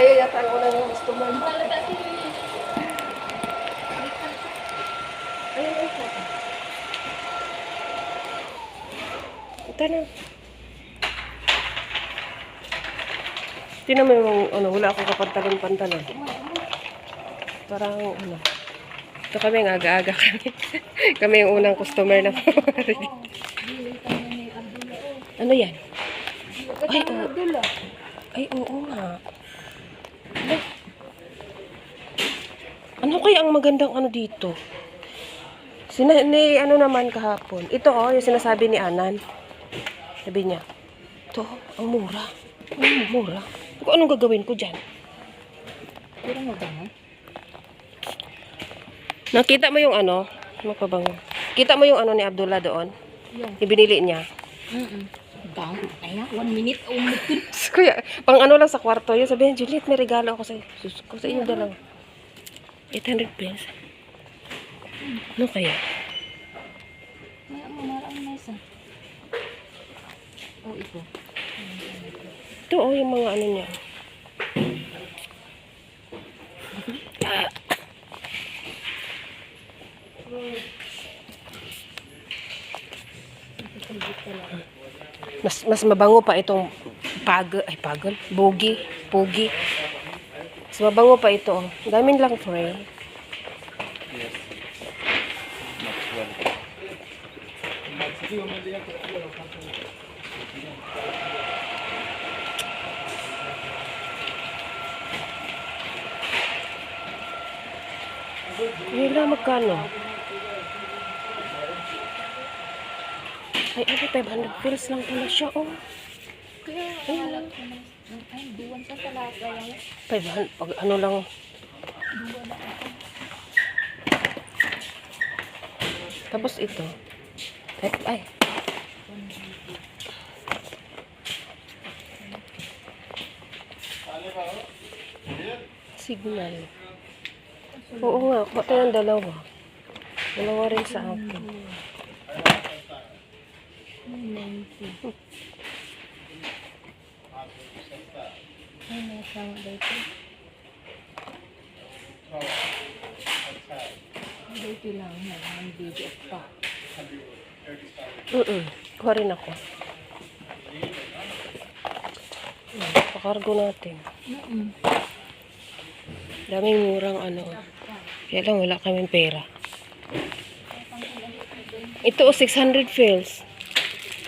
Kayo yata ang unang customer. Ayun, ayun. Ito na. Tinan mo yung, ano, wala akong kapantalon-pantalon. Parang, ano. Ito kami, ang aga-aga kami. Kami yung unang customer na. Ano yan? Ay, oo. Ay, oo nga. Ano kaya ang magandang ano dito? Ano naman kahapon. Ito oh, yung sinasabi ni Anan. Sabi niya, ito, ang mura. Ang mura. Kung anong gagawin ko dyan? Pura mo ba, no? Nakita mo yung ano? Ano pa bang? Kita mo yung ano ni Abdullah doon? Yung. Yung binili niya. Bang, ay nga, 1 minute, umitin. Kuya, pang ano lang sa kwarto. Yung sabihin, Juliet, may regalo ako sa'yo. Sus ko sa inyo dalawa. 800 pesos. Ano kaya? May marang na isa. Oh, ito. Ito oh, yung mga ano niya. Mas mabango pa itong pogi. Mas mabango pa ito. Oh. Daming lang frame. Yes. Much well. Wala, magkano? Ay, ano, 500 pills lang pala siya, oh. Kaya, alam ko na. Ay, duwan sa talaga yan. 500, pag ano lang. Duwan na ako. Tapos ito. Ay. Signal. Oo nga, pati ng dalawa. Dalawa rin sa akin. 90. Ay, nasama dito. Dito lang yan, ang video pa. Kuha rin ako. Pakargo natin. Daming murang ano. Kaya lang wala kaming pera. Ito o 600 fills.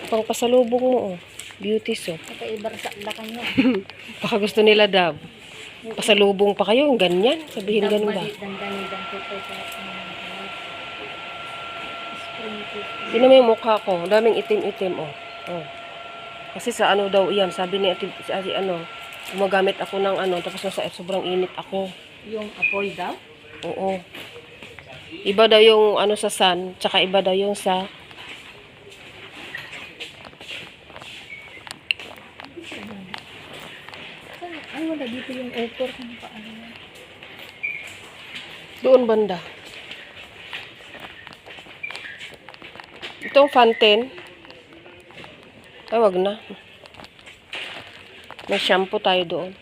Pang pasalubong mo oh. Beauty soap. Kakaibar sa lakan niya. Baka gusto nila dab. Pasalubong pa kayo, ganyan. Sabihin ganun ba? Sino may mukha ko? Daming itim-itim oh. Oh. Kasi sa ano daw iyan, sabi ni ate, ano, gumagamit ako ng ano, tapos nasa sobrang init ako. Yung apoy daw? Oo. Iba daw yung ano sa sun, tsaka iba daw yung sa Ay, wala dito yung offer kung paano. doon banda. Itong fountain. Ay, wag na. May shampoo tayo doon.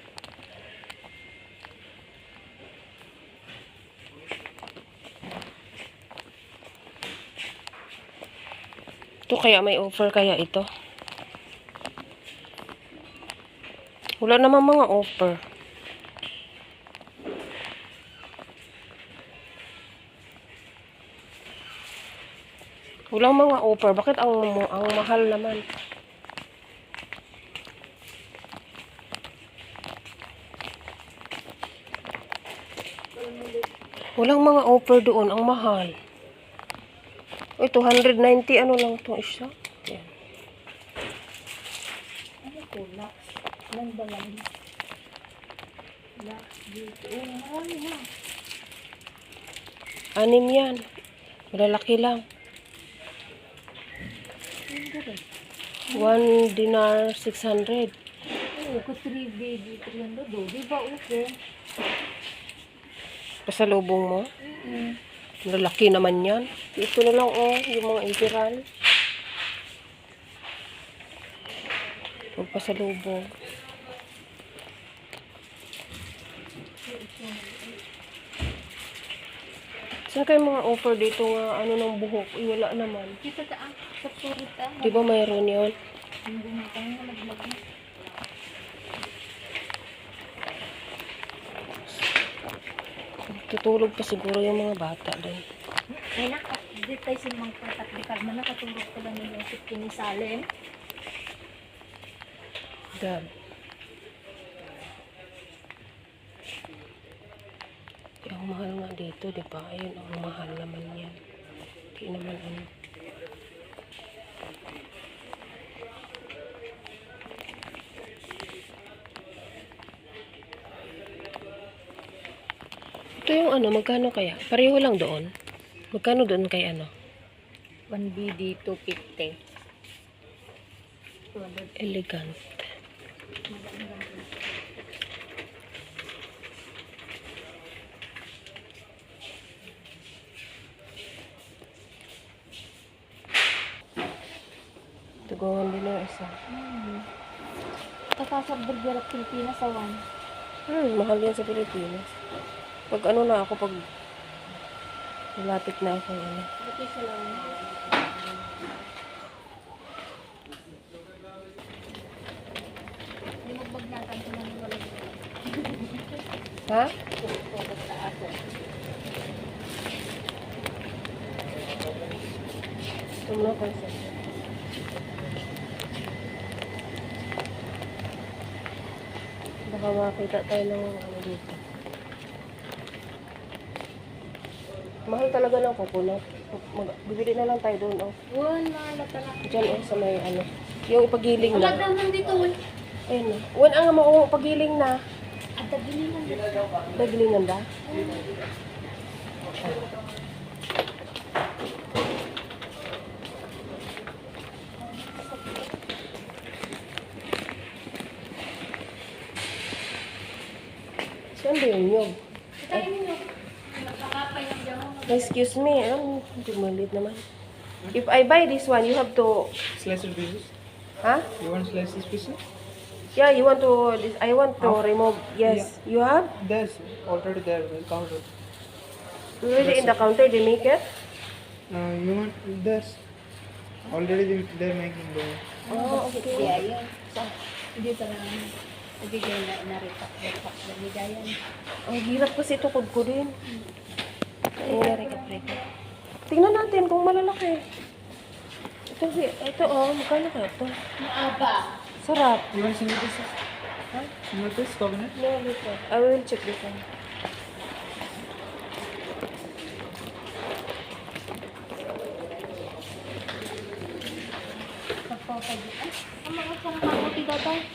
Ito kaya may offer kaya ito? Wala naman mga offer. Walang mga offer. Bakit ang mahal naman? Walang mga offer doon. Ang mahal. Uy, 290 ano lang itong isa. Yan. Ano po? Lux. Lang ba lang? Lux dito. Oh, marami na. 6 yan. Malalaki lang. 1 dinar 600. Oo, ko 3 baby 300 do. Di ba okay? Pasalubong mo. Malalaki naman yan. Ito na lang oh, yung mga imperial. Pasalubong. Saan kayo mga offer dito nga ano ng buhok? Wala naman. Kita ta sa purita. Di ba mayroon yun? Ang gumatang na maglag. Tutulog pa siguro yung mga bata doon. Ay naka, di tayo simang patak di karma nakatulog ko lang yung safety ni Salem. Dad. Ang mahal nga dito, di ba? Ayun, ang mahal naman yan. Di naman ano. Ito yung ano, magkano kaya? Pareho lang doon. Magkano doon kay ano? 1BD 250. Elegant. Tugungan din yung isa. Kakasab burger at Pilipinas sa 1. Mahal yan sa Pilipinas. Pag ano na ako, pag malapit na ako, ano. Buti sa lang. Hindi magbagnatan ko lang wala. Ha? Focus sa aso. Tumulong ko isa. Baka makita tayo ng ano dito. Mahal talaga ng coconut. Bibili na lang tayo doon, oh. Wala talaga. Diyan, oh, sa may ano. Yung ipagiling Wala na. daw man dito. Ayun, oh. Wan ang mo pagiling na. At dabilingan dito. Pagilingan da. Saan ba yun yun? Tayo nyo. Nakakapay ng damo. Excuse me, hindi malit naman. If I buy this one, you have to, Slicer pieces? huh? You want slices pieces? Yeah, you want to, I want to remove, yes. You have? There's already there, the counter. Already in the counter, they make it? You want there's already they're making the. Oh, okay. Kaya yun. Hindi pa lang. Nabigay na narita. Nabigayan. Ang hirap kasi ito, ko din. Tingnan natin kung malalaki. Ito, oh, magkano kaya ito? Maaba. Sarap. You want single pieces? Huh? Single piece coconut? No, later. I will check this one. Pagpapag. Ay, ang mga sarang kabuti daw tayo.